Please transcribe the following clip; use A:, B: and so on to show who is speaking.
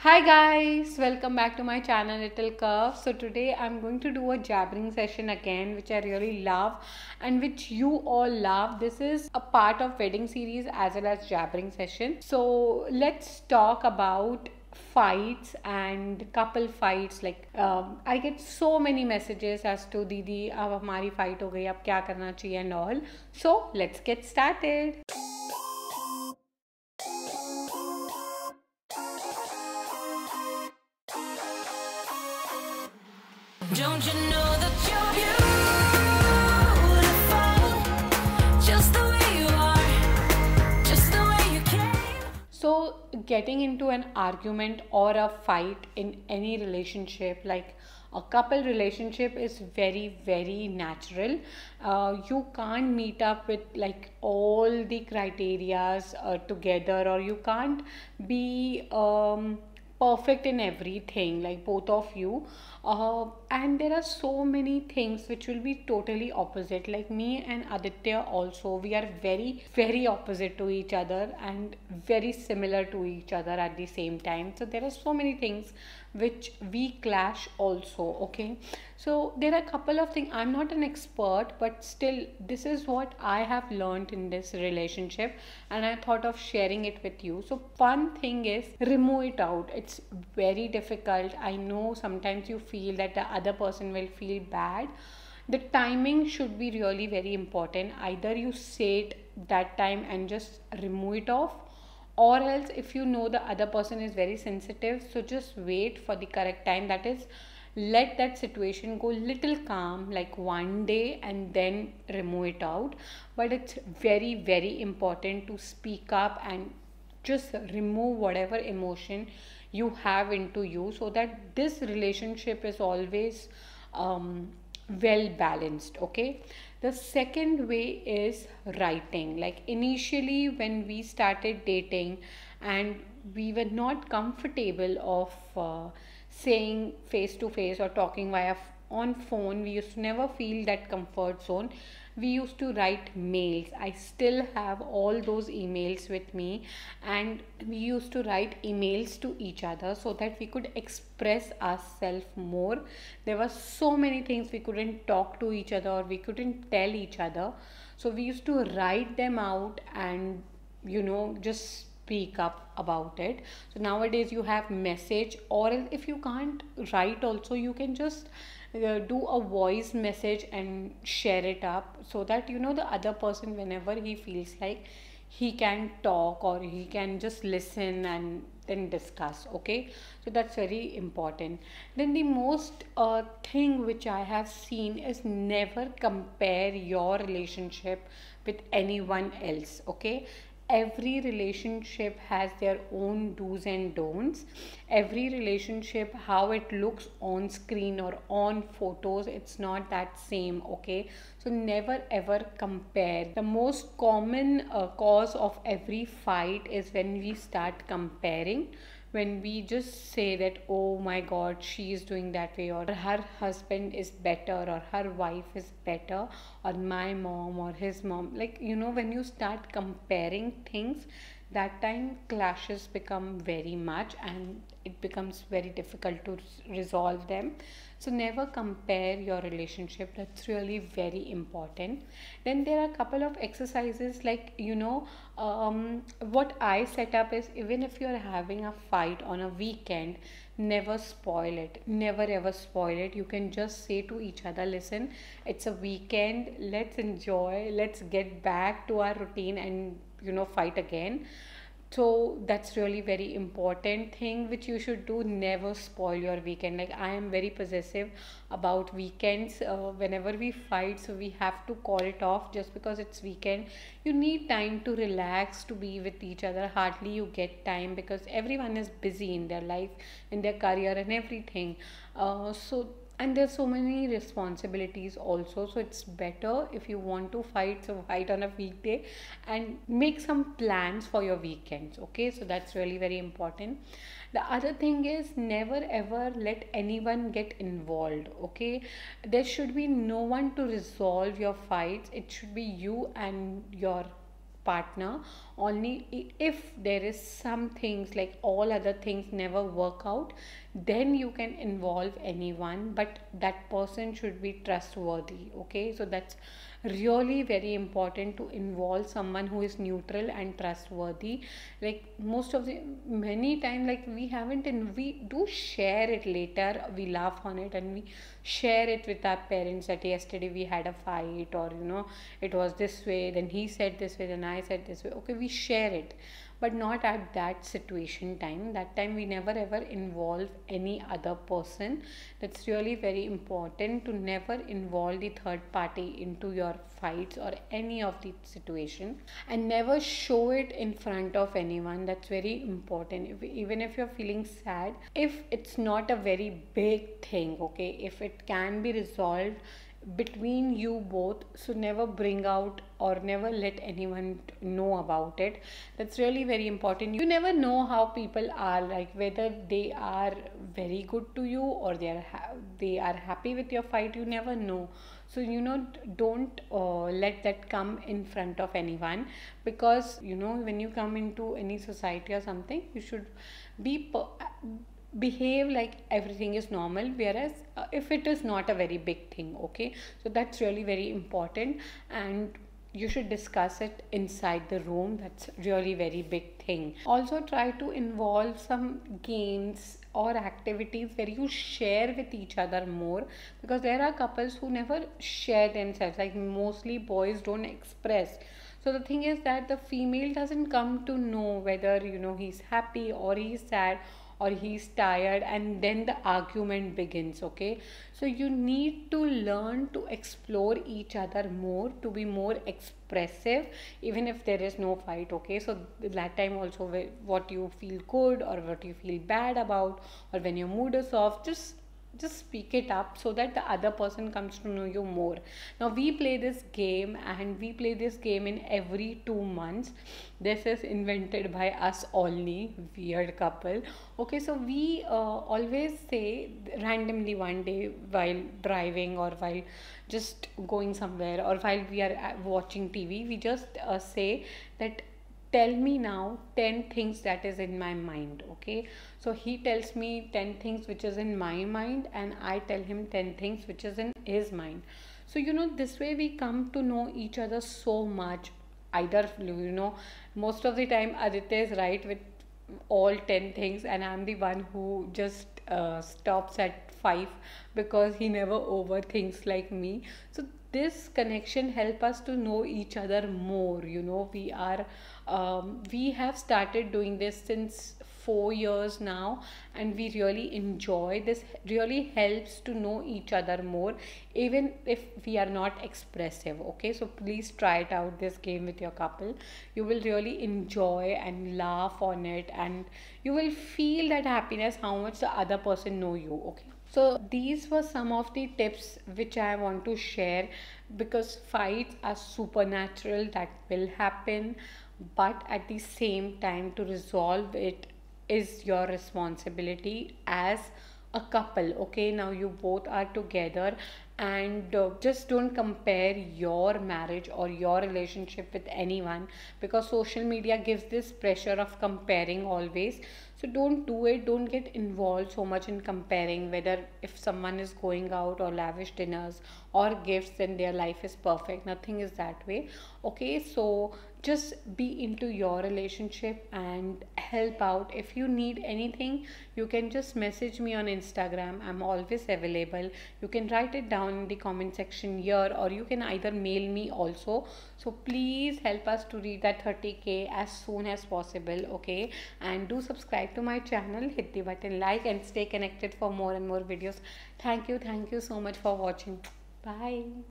A: Hi guys, welcome back to my channel Little Curve. So today I'm going to do a jabbering session again, which I really love and which you all love. This is a part of wedding series as well as jabbering session. So let's talk about fights and couple fights. I get so many messages as to Didi अब हमारी fight हो गई, अब क्या करना चाहिए and all. So let's get started.
B: Don't you know that you're beautiful, just the way you are, just the way you came.
A: So, getting into an argument or a fight in any relationship, like a couple relationship, is very, very natural. You can't meet up with like all the criterias together, or you can't be perfect in everything, like both of you. And there are so many things which will be totally opposite. Like me and Aditya, also, we are very, very opposite to each other and very similar to each other at the same time. So there are so many things which we clash also. Okay, so there are a couple of things. I'm not an expert, but still this is what I have learned in this relationship and I thought of sharing it with you. So one thing is, remove it out. It's very difficult. I know sometimes you feel that the other person will feel bad. The timing should be really very important. Either you say it that time and just remove it off, or else if you know the other person is very sensitive, so just wait for the correct time. That is, let that situation go little calm, like one day, and then remove it out. But it's very, very important to speak up and just remove whatever emotion you have into you, so that this relationship is always well balanced. Okay, the second way is writing. Like initially when we started dating and we were not comfortable of saying face to face or talking via on phone, we used to never feel that comfort zone. We used to write mails. I still have all those emails with me, and we used to write emails to each other so that we could express ourselves more. There were so many things we couldn't talk to each other or we couldn't tell each other, so we used to write them out and just speak up about it. So nowadays you have message, or if you can't write also, you can just do a voice message and share it up, so that the other person, whenever he feels like, he can talk or he can just listen and then discuss. Okay, so that's very important. Then the most thing which I have seen is, never compare your relationship with anyone else. Okay, every relationship has their own do's and don'ts. Every relationship, how it looks on screen or on photos, it's not that same. Okay, so never ever compare. The most common cause of every fight is when we start comparing, when we just say that, oh my god, she is doing that way, or her husband is better, or her wife is better, or my mom or his mom. Like, when you start comparing things, that time clashes become very much and it becomes very difficult to resolve them. So never compare your relationship. That's really very important. Then there are a couple of exercises, like what I set up is, even if you're having a fight on a weekend, never spoil it. Never ever spoil it. You can just say to each other, listen, it's a weekend, let's enjoy, let's get back to our routine and fight again. So that's really very important thing which you should do. Never spoil your weekend. Like, I am very possessive about weekends. Whenever we fight, so we have to call it off just because it's weekend. You need time to relax, to be with each other. Hardly you get time because everyone is busy in their life, in their career and everything. And there's so many responsibilities also, so it's better, if you want to fight, so fight on a weekday and make some plans for your weekends. Okay, so that's really very important. The other thing is, never ever let anyone get involved. Okay, there should be no one to resolve your fights. It should be you and your partner only if there is some things like all other things never work out, then you can involve anyone, but that person should be trustworthy. Okay, so that's really very important, to involve someone who is neutral and trustworthy. Like most of the many time, like we haven't, and we do share it later, we laugh on it and we share it with our parents that yesterday we had a fight, or it was this way, then he said this way, then I said this way. Okay, we share it, but not at that situation time. That time we never ever involve any other person. That's really very important, to never involve the third party into your fights or any of the situation, and never show it in front of anyone. That's very important. Even if you're feeling sad, if it's not a very big thing, okay, if it can be resolved between you both, so never bring out or never let anyone know about it. That's really very important. You never know how people are, like whether they are very good to you or they are happy with your fight. You never know. So don't let that come in front of anyone, because when you come into any society or something, you should be behave like everything is normal, whereas if it is not a very big thing. Okay, so that's really very important, and you should discuss it inside the room. That's really very big thing. Also try to involve some games or activities where you share with each other more, because there are couples who never share themselves, like mostly boys don't express. So the thing is that the female doesn't come to know whether he's happy or he's sad or he's tired, and then the argument begins. Okay, so you need to learn to explore each other more, to be more expressive, even if there is no fight. Okay, so that time also, what you feel good or what you feel bad about, or when your mood is off, just speak it up, so that the other person comes to know you more. Now we play this game, and we play this game in every 2 months. This is invented by us only, weird couple. Okay, so we always say randomly one day while driving, or while just going somewhere, or while we are watching TV, we just say that, tell me now 10 things that is in my mind. Okay, so he tells me 10 things which is in my mind, and I tell him 10 things which is in his mind. So this way we come to know each other so much. Either most of the time Aditya is right with all 10 things, and I'm the one who just stops at 5, because he never overthinks like me. So this connection help us to know each other more. We have started doing this since 4 years now, and we really enjoy this. Really helps to know each other more, even if we are not expressive. Okay, so please try it out, this game with your couple. You will really enjoy and laugh on it, and you will feel that happiness, how much the other person know you. Okay, so these were some of the tips which I want to share, because fights are supernatural, that will happen, but at the same time, to resolve it is your responsibility as a couple. Okay, now you both are together, and just don't compare your marriage or your relationship with anyone, because social media gives this pressure of comparing always. So don't do it. Don't get involved so much in comparing, whether if someone is going out or lavish dinners or gifts, then their life is perfect. Nothing is that way. Okay, so just be into your relationship and help out. If you need anything, you can just message me on Instagram. I'm always available. You can write it down in the comment section here, or you can either mail me also. So please help us to reach that 30k as soon as possible. Okay, and do subscribe to my channel, hit the button like, and stay connected for more and more videos. Thank you so much for watching. Bye.